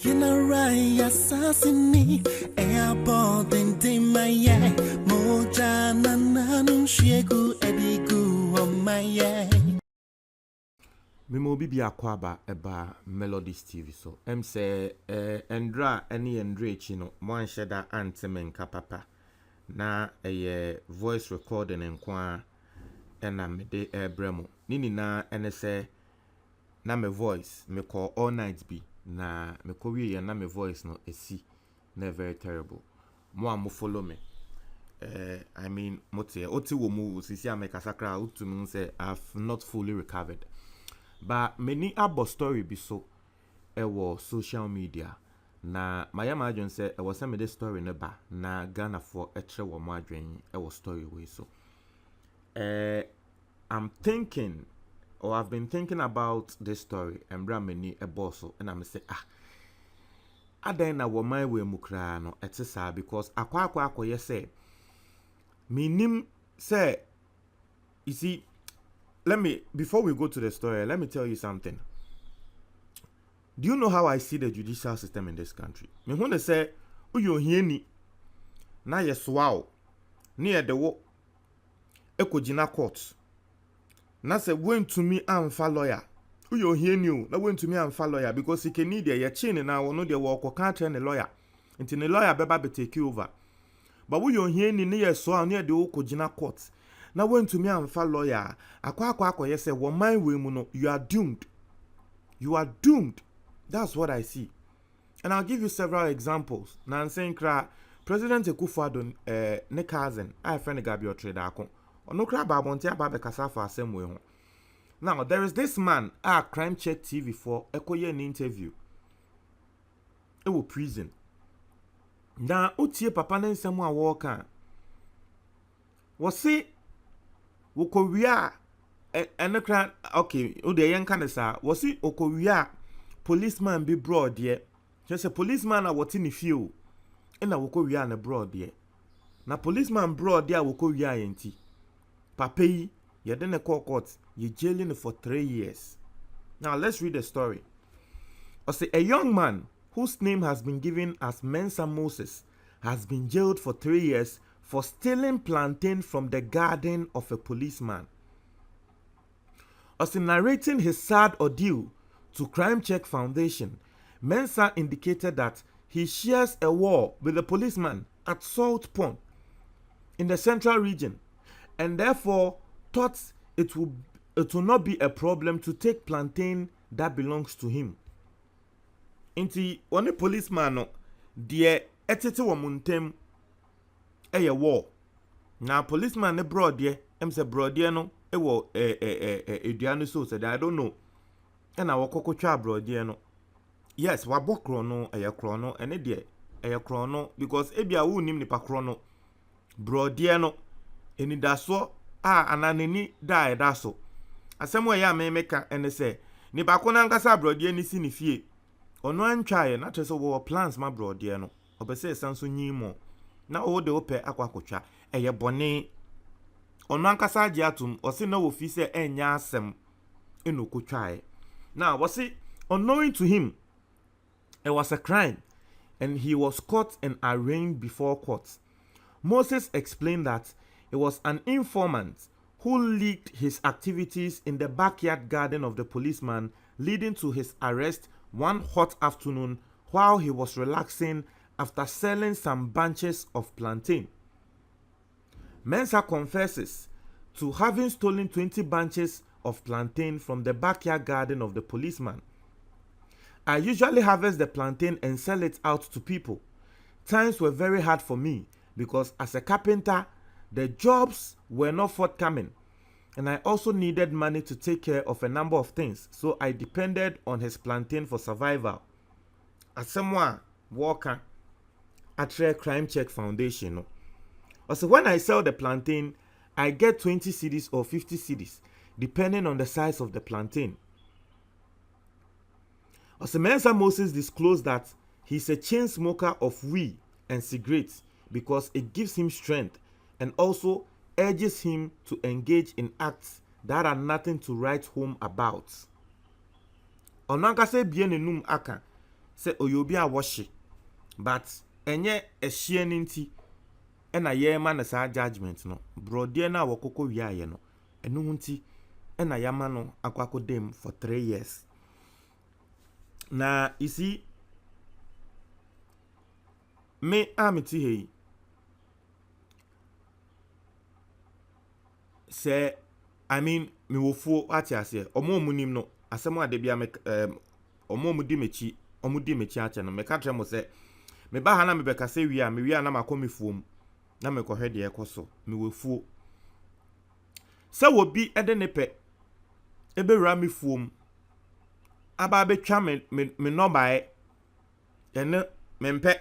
You know right, assassinate. Airport and Timaya. Moja nananum shegu edigu on my Mimo bibi akwaba eba Melodies TV so. Say Endra any Endre no mo sheda antemen kapapa. Na voice recording enkwa ena mede ebremo. Nini na ene se na me voice me call all night be na me ko wie na me voice no esi na very terrible. Mo follow me. I mean mote oti wo mu sisi amekasakra utunu say I've not fully recovered. But many abo story be so ewo social media na mayama adwen say ewo some this story ne ba na Ghana for etre wo mo adwen ewo story we so I'm thinking or I've been thinking about this story and bra many eboso and I'm say adan na wo man we mukra no etesa because akwa akoye say minim say you see. Before we go to the story, let me tell you something. Do you know how I see the judicial system in this country? Me when they say, "Uyo hieni na yeswao near the wo ekojina court." Na say went to me and fa lawyer. Uyo hieni na went to me and fa lawyer because he can need your chin na wono de wo ko kan train the lawyer. Until the lawyer beba be take over. But uyo hieni ne yeswao near the wo kojina court. Now went to me and fa lawyer. Akwa yes say wo man we mu no, you are doomed. You are doomed. That's what I see. And I'll give you several examples. Now I'm saying President Akufo-Addo ne cousin, I friend Gabriel Trader akon. Ono kra ba bonte aba be kasa for asem we ho. Now there is this man Crime Check TV for ekoye an interview. E wo prison. Na otie papa na nsem a wo kan. Wo se Wokowia enekra okay ode yen kanesa wasi okowia policeman be broad ye just a policeman na woti ni fie na wokowia na broad ye na policeman broad ya wokowia yenti papa yi ye de ne court ye jailing for 3 years. Now let's read the story. Say a young man whose name has been given as Mensa Moses has been jailed for 3 years for stealing plantain from the garden of a policeman. As in narrating his sad ordeal to Crime Check Foundation, Mensah indicated that he shares a war with the policeman at Salt Pond in the central region and therefore thought it will not be a problem to take plantain that belongs to him. Inti one policeman no de etete wo muntem eye war. Na policeman ne broad ye say broad ye no e wo eduano so said I don't know. And our kokotwa broad ye no. Yes, wa bokro no eye kro no ene de eye kro no because ebia wo nim nipa kro no broad ye no eni daso ananeni da daso. Asemo ya memeka ene say nipa ko na nkasa broad ye ni si ni fie. Ono antwa ye na twese wo plans ma broad ye no. Obese sanso nyimo. Na o de ope akwakotwa eye bone ono ankasa agi atum o se na wo fi se enya asem enokotwae. Now was it unknowing to him it was a crime and he was caught and arraigned before court. Moses explained that it was an informant who leaked his activities in the backyard garden of the policeman, leading to his arrest one hot afternoon while he was relaxing after selling some bunches of plantain. Mensah confesses to having stolen 20 bunches of plantain from the backyard garden of the policeman. I usually harvest the plantain and sell it out to people. Times were very hard for me because as a carpenter, the jobs were not forthcoming and I also needed money to take care of a number of things, so I depended on his plantain for survival. As someone worker at Crime Check Foundation. Also, when I sell the plantain, I get 20 cedis or 50 cedis, depending on the size of the plantain. Also, Mensah Moses disclosed that he's a chain smoker of weed and cigarettes because it gives him strength and also urges him to engage in acts that are nothing to write home about. Onankase bien enum aka say oyobi a washi but enye ehye nti ena ye ma na sa judgment no brode na wokoko wiaye no enu nti ena yama no akwakodem for 3 years. Na you see me amiti hei say I mean me wofu ati ase omo munim no asemo ade bia me omo mudi mechi ache no me ka tremo say me ba ha na me beka say wi a me wi a na makomefuom na me kohwe de ekoso me wofu se wobi ede ne pe ebe wura me fuom aba betwa me no bae ene me mpe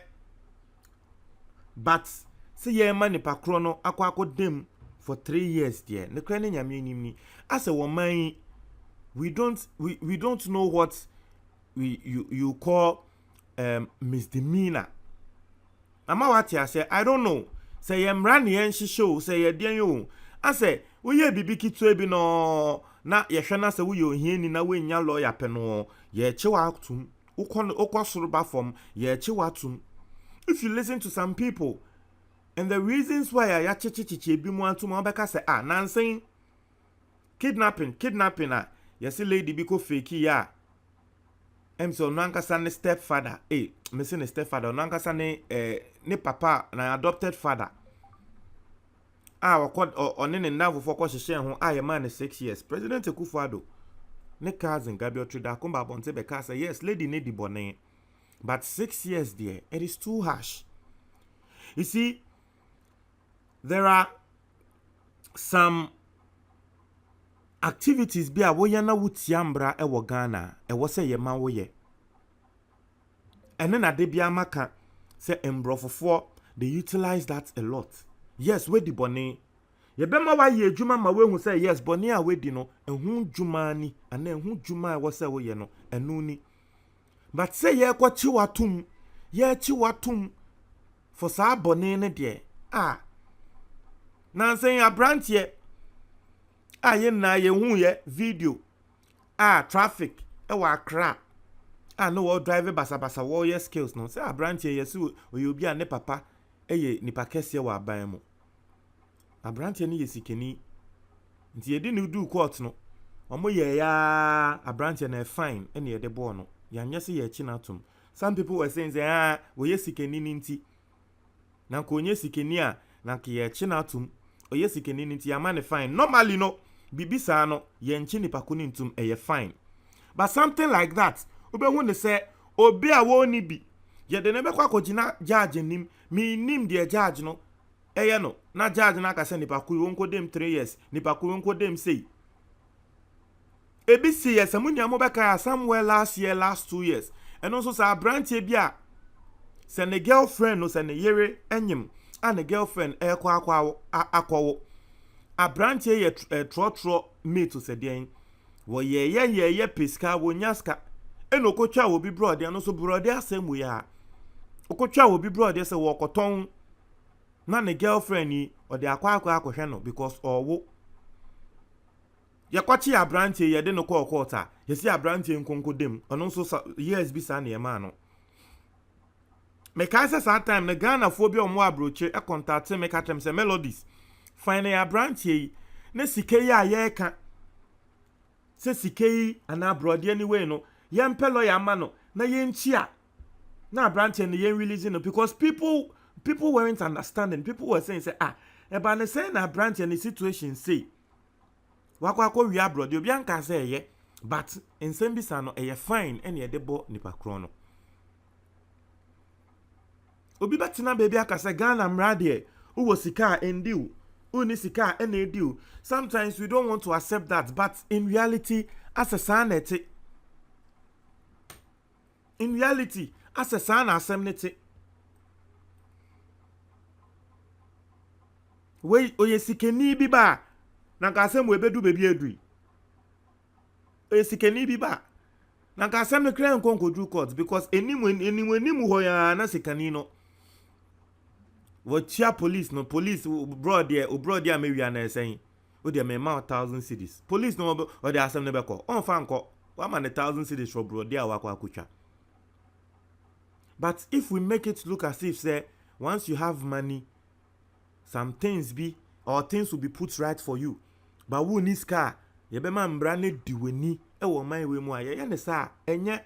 but se ye ma nipa kro no akwakodem for 3 years there ne kra ne nyame nim ni ase wo man we don't know what you call misdemeanor. Ama what ya say I don't know say ye mra ne yen hihye say ye den yo ase wo ye bibi kitu ebi no na ye hwe na say wo ye ohiani na we nya lawyer pe no ye chewa atum ukosoro ba form ye chewa atum. If you listen to some people and the reasons why ya chichichichi ebi mu atum obeka say nansen kidnapping yes lady bi ko fake ya so nankasa ne stepfather me say ne stepfather nankasa ne papa na adopted father wakod one ne navo for ko hye ho ye man 6 years President Akufo-Addo ne cousin Gabriel da komba bonte be ka say yes lady ne di bone but 6 years there it is too harsh. You see there are some activities bi a woya na wutiambra ewo Ghana ewo se ye man woye ene na de bia maka se embrofofo they utilize that a lot. Yes we di bone ye bema wa ye adwuma ma we hu se yes bone a we di no ehu dwuma ni ana ehu dwuma ewo se woye no enu ni but say ye kwachi watum for sa bone ne de na say abrantie ye na ye hu ye video traffic e wa Accra no wo drive basa wo ye skills no say abrantie ye si oyobi a ne papa ye nipa kese wa aban mu abrantie ne ye sikeni nti ye di ne du court no omo ye ya abrantie na fine ene ye de bo no ya nyese ye chi na tum. Some people were saying say wo ye sikeni nti na ko onye sikeni a na ke ye chi na tum oye sikeni nti ya man fine normally no bibisa no ye nchi nipa ko ni ntum ye fine but something like that obehu ne say obi a wo ni bi ye de ne be kwa kogina judge nim mi nim de judge no eye no na judge na aka say nipa ko won ko dem 3 years nipa ko won ko dem say ebi si yes amunya mo be ka somewhere last 2 years and also sa branch e bia se ne girlfriend no se ne yere enyim and a girlfriend akwawo a branch ye trotro mate se den wo ye piska wo nyaska eno kotwa wo bi brother no so brother asem we a okotwa wo bi brother se wo koton na ne girlfriend ni o de akwa no because owo ye kwachi a branch ye de no court ye si a branch nkonko dem ono so years bi sa na ye ma no me ka say that time the Ghana phobia omo abroche e contact me ka tem say melodies find ya branch yi na sikei a ye ka se sikei ana brode anyway no ye mpelo ya ma no na ye nchia na branch and ye releasing no because people weren't understanding. People were saying say e ba ne say na branch and the situation say wakwa wi abroad obi anka say ye but ensem bi sa no e ye fine ene ye de bo nipa kro no obi batina baby aka say Ghana mrade uwo sika endiu uni sika ene ediu. Sometimes we don't want to accept that, but in reality as a sanity asemnity we oye sikeni bi ba na ka asem we bedu baby edui oye sikeni bi ba na ka asem ne kra nkonko du court because enimu ho ya na sikani no what police no police brought there maybe na saying o dey me 1,000 cedis police no or dey asem ne be call on fan call 1,000 cedis for bro there wakwa akutwa But if we make it look as if say once you have money, some things be or things will be put right for you. But who needs car? You be man branded diweni ewo man we mu a ye ne sa enye.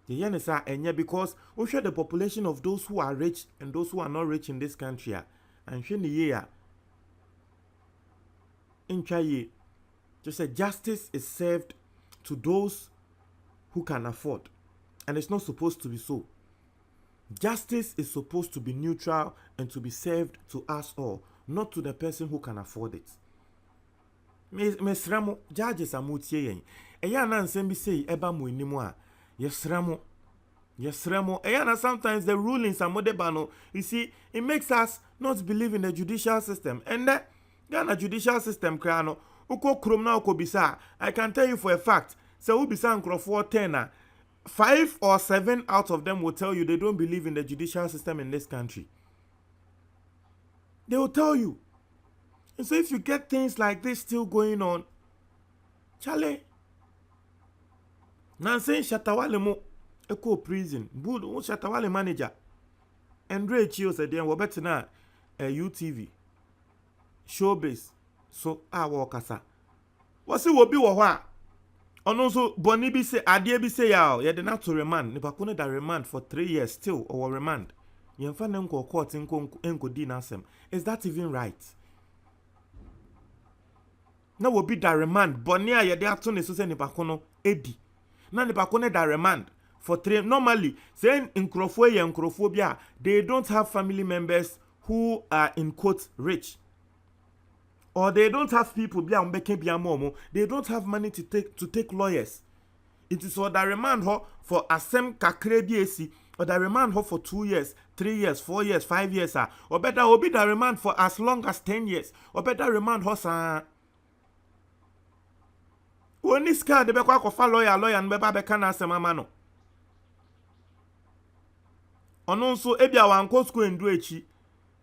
Ye ne sa enye because we share the population of those who are rich and those who are not rich in this country and hwe ne ye a intwa ye. Just say justice is served to those who can afford, and it's not supposed to be so. Justice is supposed to be neutral and to be served to us all, not to the person who can afford it. Mesramo judges amutie yen. Eya na nsem bi say eba mo animu a yesramo. Eya na sometimes the rulings are modebano. You see, it makes us not believe in the judicial system. And that Ghana judicial system krano uko krom na uko bisa. I can tell you for a fact, say u bisa nkrofo 10 5 or 7 out of them will tell you they don't believe in the judicial system in this country. They will tell you. And so if you get things like this still going on, Charlie, Nansen Shatawale mo eko prison, Bud Shatawale manager, Andre Chio said then better na UTV, showbiz, so wakasa. What's it will be wa? And also, Bonnie be say, Adie be say, ya de not to remand. Nipa kone da remand for 3 years still, or remand. Yen fa nenko court enko di nasem. Is that even right? Na will be da remand. Bonnie ya de atone so say nipa kono edi. Na nipa kone da remand for 3. Normally, saying in Nkrophobia, they don't have family members who are in quote rich. Or they don't have people they don't have money to take lawyers. It is or that remand her for asem kakre biesi, or that remand her for 2 years, 3 years, 4 years, 5 years, or better will be that remand for as long as 10 years, or better remand her sa. When this car de bekwa kofa lawyer and beba beka na asem amano. Ononso ebia wanko school ndu echi,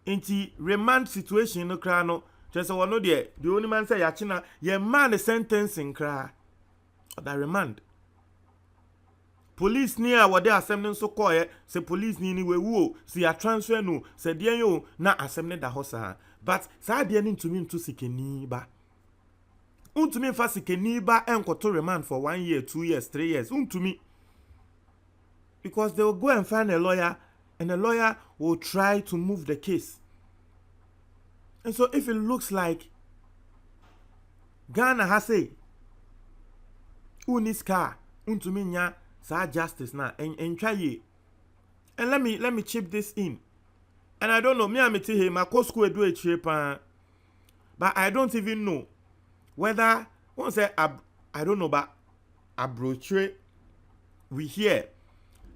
inti remand situation no kra no. Just one no the only man say yachina ye man the sentencing cry or that remand. Police near what they assembling so call say police ni we wo see a transfer no say dear yo na assembling da hosa. But sa dear to me to sikeni ba. To me fa sikeni ba enko to remand for 1 year, 2 years, 3 years. To me. Because they will go and find a lawyer and the lawyer will try to move the case. And so if it looks like Ghana has say unis car unto me nya sa justice na and try ye. And let me chip this in. And I don't know, me amiti he my co school do a chip, but I don't even know whether one say I don't know, but abroche we hear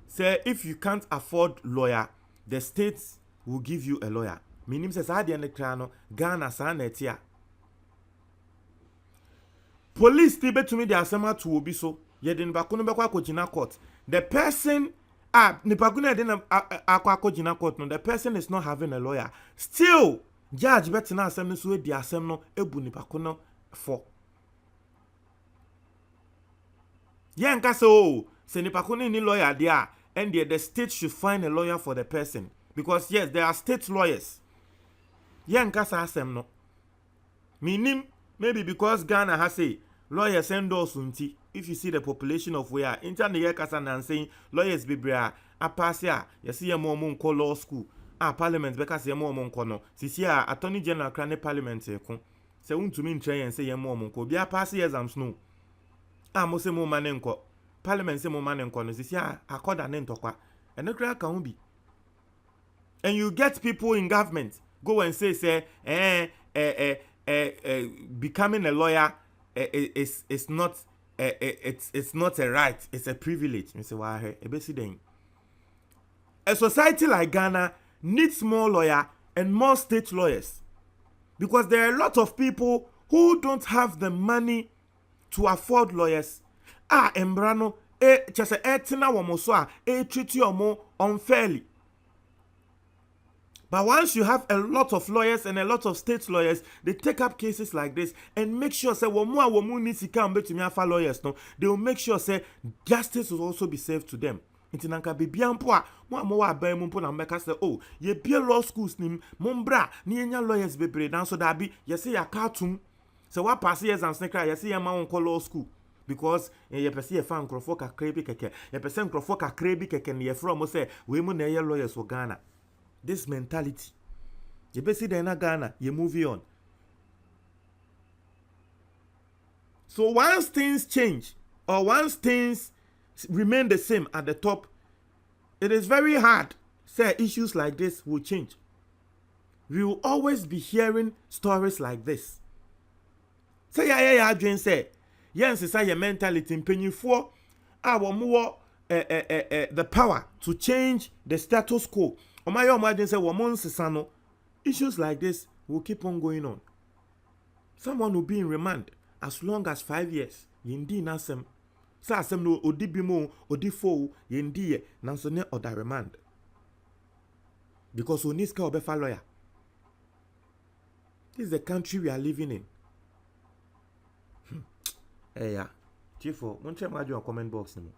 say if you can't afford lawyer, the states will give you a lawyer. Minim says I the krano Ghana sanetia. Police tibe to me the asema to obi so ye den bakono bekwa kojina court. The person nipaguna den akwa kojina court no, the person is not having a lawyer. Still judge betina asem so di asem no ebu nipakono for. Ye nka se nipakono ni lawyer there and the state should find a lawyer for the person because yes there are state lawyers. Yankasa asem no. Minim maybe because Ghana has say lawyers endorse unti. If you see the population of where interne ye kasa nan saying lawyers be bra apasia you see ye mo nko law school parliament be kasa ye mo nko no sisi attorney general kra parliament e ko se untumi ntren yen say ye mo nko bia pass exams no mo se mo mane nko parliament se mo mane nko no sisi akoda ne ntokwa eno kra ka hu bi. And you get people in government go and say becoming a lawyer is not it's not a right, it's a privilege. Me say why a society like Ghana needs more lawyer and more state lawyers because there are a lot of people who don't have the money to afford lawyers. Embrano just etina womo so treat you more unfairly. But once you have a lot of lawyers and a lot of state lawyers, they take up cases like this and make sure say womu needs to come to me lawyers no. They will make sure say justice will also be served to them. Nti nanka bibia mpo a mo wa ban mu mpo na mbeka say oh ye bie law schools nim mombra na yenya lawyers bebre nanso da bi ye say ya cartoon say what pass years and snakra ye say ye ma won law school because ye pese ye fa nkrofo kakra bi keke ye pese nkrofo kakra bi keke ne ye from say we mu na ye lawyers for Ghana. This mentality ye be see na Ghana ye move on. So once things change or once things remain the same at the top, it is very hard say issues like this will change. We will always be hearing stories like this. Say ya adwen say yes say your mentality mpanyifo a wo mo the power to change the status quo. Omaye adwen say wo mo nsesa no, issues like this will keep on going on. Someone will be in remand as long as 5 years. Yendi nasem. Sa asem no odi bimo, odi fo, yendi ye nanso ne oda remand. Because we need to obefa lawyer. This is the country we are living in. Yeah. Chiefo, don't check my comment box anymore.